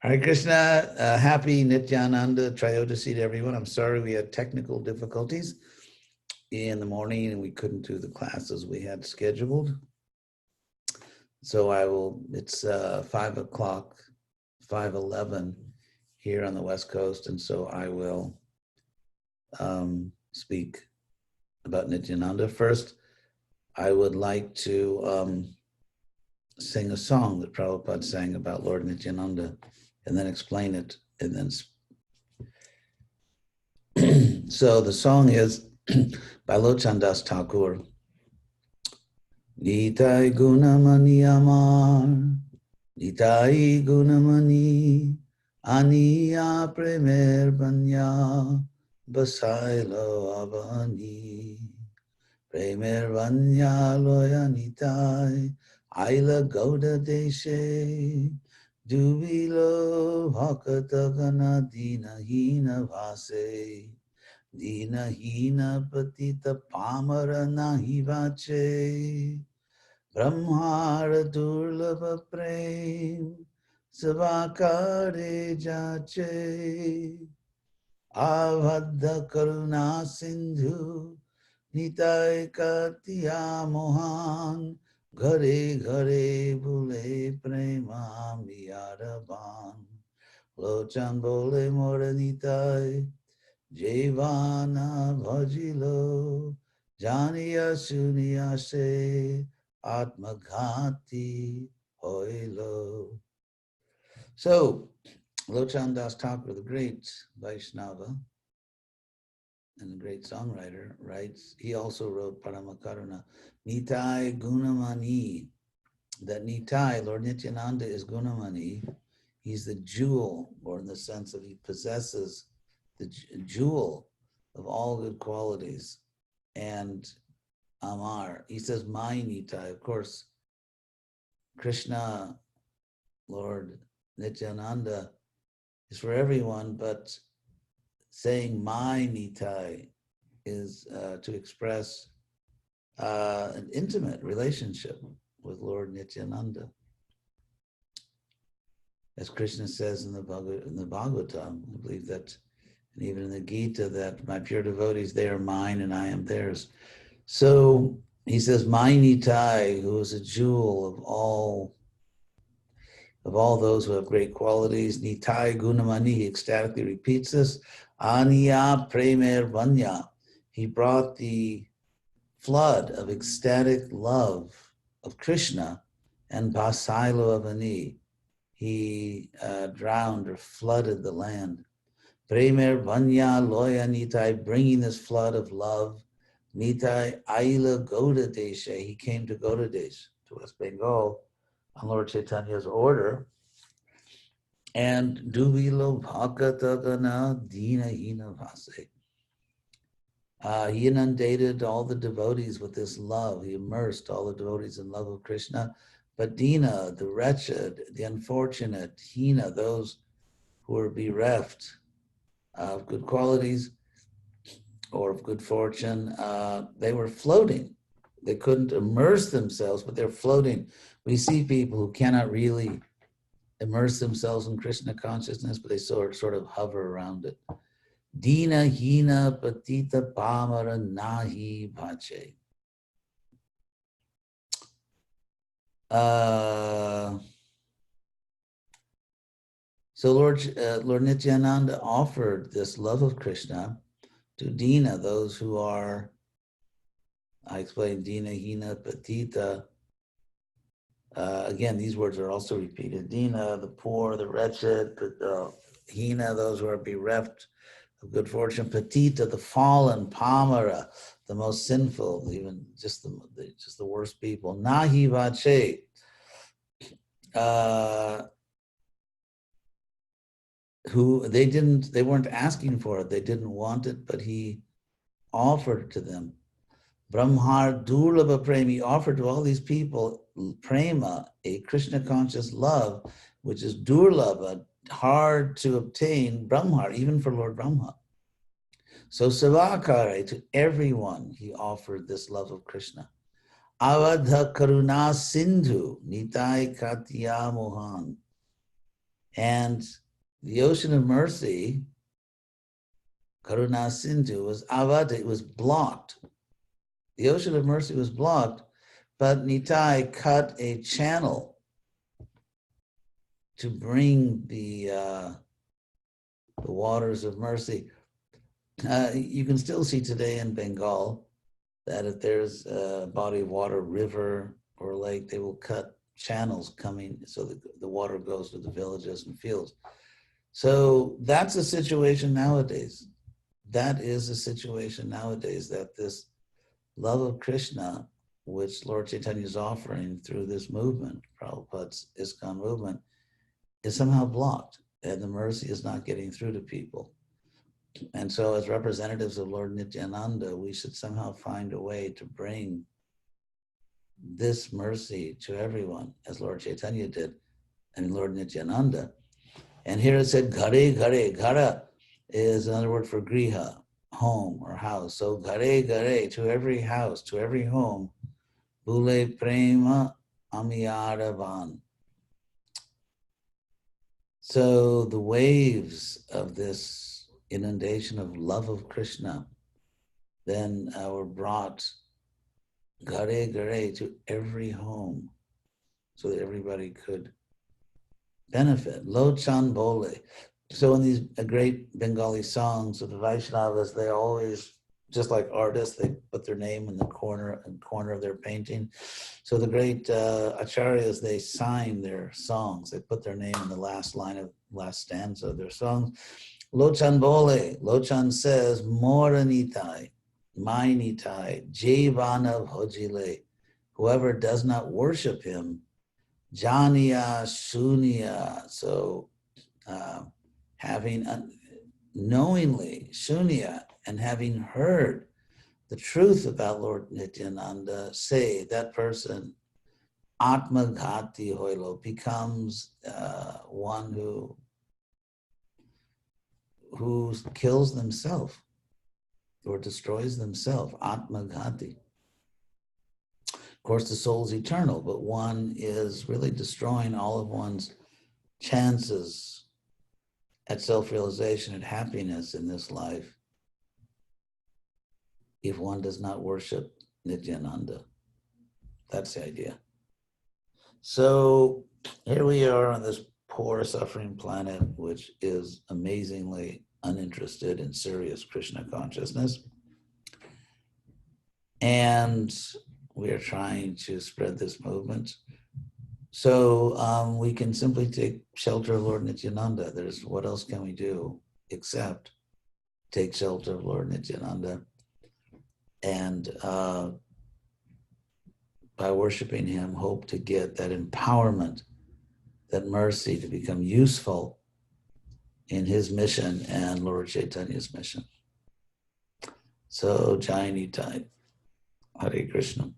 Hare Krishna, happy Nityananda Trayodasi to everyone. I'm sorry we had technical difficulties in the morning and we couldn't do the classes we had scheduled. So it's 5 o'clock, 5:11 here on the West Coast, and so I will speak about Nityananda. First, I would like to sing a song that Prabhupada sang about Lord Nityananda, and then explain it, and then so the song is by Locana Thakur. Nitai guṇa-maṇi āmār, Nitai guṇa-maṇi, āniyā premer vanyā, bhāsāilo avanī, premer vanyā loiyā nitāi, āilā gauḍa-deśe, dūbilo bhakata-gaṇa dīna, hīna bhāse, dīna hīna patita pāmara nāhi bhāche, brahmār durlabha prema sabākāre bhāche, karuṇā-sindhu nitai mohan, ghare ghare bhule prema-amiyār Locana bole more nitai, Jevana bhajilo, janiya suniyase, ātma-ghātī hoilo. So, Locana Thakur, the great Vaishnava and a great songwriter, writes, he also wrote Paramakaruna, Nitai guṇa-maṇi, that Nitai, Lord Nityananda, is guṇa-maṇi. He's the jewel, or in the sense that he possesses the jewel of all good qualities, and āmār. He says, my Nitai. Of course, Krishna, Lord Nityananda, is for everyone, but saying my Nitai is to express an intimate relationship with Lord Nityananda. As Krishna says in the Bhagavatam, I believe that, and even in the Gita, that my pure devotees, they are mine and I am theirs. So he says, my Nitai, who is a jewel of all those who have great qualities. Nitai guṇa-maṇi, he ecstatically repeats this. Āniyā premer vanyā, he brought the flood of ecstatic love of Krishna, and bhāsāilo avanī, he drowned or flooded the land. Premer vanyā loiyā nitāi, bringing this flood of love. Nitai āilā gauḍa-deśe, he came to gauḍa-deśe, to West Bengal, on Lord Chaitanya's order. And dūbilo bhakata-gaṇa dīna hīna bhāse. He inundated all the devotees with this love. He immersed all the devotees in love of Krishna. But dīna, the wretched, the unfortunate, hīna, those who were bereft of good qualities or of good fortune, they were floating. They couldn't immerse themselves, but they're floating. We see people who cannot really immerse themselves in Krishna consciousness, but they sort of hover around it. Dīna, hīna, patita, pāmara, nāhi, bhāche. So Lord Nityananda offered this love of Krishna to dīna, those who are, I explained, dīna, hīna, patita. Again, these words are also repeated. Dīna, the poor, the wretched, hīna, those who are bereft of good fortune, patita, the fallen, pāmara, the most sinful, even just the worst people. Nāhi bhāche, who they weren't asking for it, they didn't want it, but he offered it to them. Brahmār durlabha prema, he offered to all these people prema, a Krishna conscious love, which is durlabha, hard to obtain, brahmār, even for Lord Brahma. So sabākāre, to everyone, he offered this love of Krishna. Avadha karuṇā-sindhu, Nitai katya mohan. And the ocean of mercy, karuṇā-sindhu, was avada, it was blocked. The ocean of mercy was blocked, but Nitai cut a channel to bring the waters of mercy. You can still see today in Bengal that if there's a body of water, river, or lake, they will cut channels coming so that the water goes to the villages and fields. So that's a situation nowadays. That is a situation nowadays, that this love of Krishna, which Lord Chaitanya is offering through this movement, Prabhupada's ISKCON movement, is somehow blocked, and the mercy is not getting through to people. And so as representatives of Lord Nityananda, we should somehow find a way to bring this mercy to everyone, as Lord Chaitanya did, and Lord Nityananda. And here it said, ghare, ghare. Ghara is another word for griha, home or house. So ghare, ghare, to every house, to every home, bule prema-amiyār van. So the waves of this inundation of love of Krishna then were brought ghare, ghare, to every home, so that everybody could benefit. Lochan bole. So in these great Bengali songs of the Vaishnavas, they always, just like artists, they put their name in the corner of their painting. So the great acharyas, they sign their songs. They put their name in the last stanza of their songs. Lochan bole. Lochan says, Mora nitāi, my nitāi, jevana bhojile. Whoever does not worship him, janiya shunya. So having knowingly, shunya, and having heard the truth about Lord Nityananda, say that person, ātma-ghātī hoilo, becomes one who kills themselves or destroys themselves, ātma-ghātī. Of course, the soul is eternal, but one is really destroying all of one's chances at self-realization and happiness in this life if one does not worship Nityananda. That's the idea. So here we are on this poor, suffering planet, which is amazingly uninterested in serious Krishna consciousness. And we are trying to spread this movement. So we can simply take shelter of Lord Nityananda. What else can we do except take shelter of Lord Nityananda? And by worshiping him, hope to get that empowerment, that mercy to become useful in his mission and Lord Chaitanya's mission. So, Jai Nitai, Hare Krishna.